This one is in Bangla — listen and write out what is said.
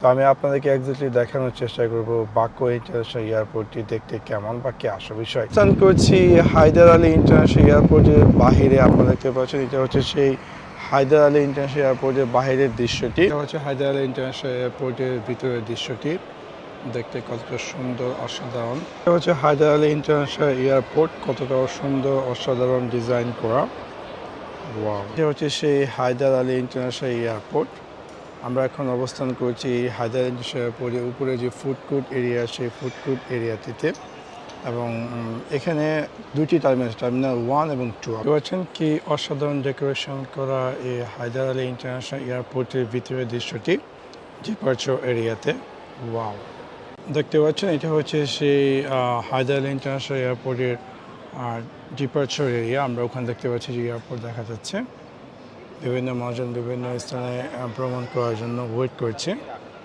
তো আমি আপনাদেরকে এক্স্যাক্টলি দেখানোর চেষ্টা করব বাকু ইন্টারন্যাশনাল এয়ারপোর্টটি দেখতে কেমন বা কি আসল বিষয়। অবস্থান করছি হায়দার আলী ইন্টারন্যাশনাল এয়ারপোর্টের বাহিরে। আপনারা দেখতে পাচ্ছেন এটা হচ্ছে সেই হায়দার আলী ইন্টারন্যাশনাল এয়ারপোর্টের বাহিরের দৃশ্যটি। এটা হচ্ছে হায়দার আলী ইন্টারন্যাশনাল এয়ারপোর্টের ভিতরের দৃশ্যটি। দেখতে কতটা সুন্দর, অসাধারণ। এটা হচ্ছে হায়দার আলী ইন্টারন্যাশনাল এয়ারপোর্ট, কতটা সুন্দর অসাধারণ ডিজাইন করা। ওয়াও, এটা হচ্ছে সেই হায়দার আলী ইন্টারন্যাশনাল এয়ারপোর্ট। আমরা এখন অবস্থান করছি হায়দার ইন্টারন্যাশনাল এয়ারপোর্টের উপরে যে ফুড কোর্ট এরিয়া, সেই ফুড কোর্ট এরিয়াটিতে। এবং এখানে দুইটি টার্মিনাল 1 এবং 2 দেখছেন কি অসাধারণ ডেকোরেশন করা এই হায়দার আলী ইন্টারন্যাশনাল এয়ারপোর্টের ভিতরের দৃশ্যটি ডিপার্চার এরিয়াতে। ওয়াও, দেখতে পাচ্ছেন এটা হচ্ছে সেই হায়দার আলী ইন্টারন্যাশনাল এয়ারপোর্টের ডিপার্চার এরিয়া। আমরা ওখানে দেখতে পাচ্ছি যে এয়ারপোর্ট দেখা যাচ্ছে। বিভিন্ন মানুষজন বিভিন্ন স্থানে ভ্রমণ করার জন্য ওয়েট করছে।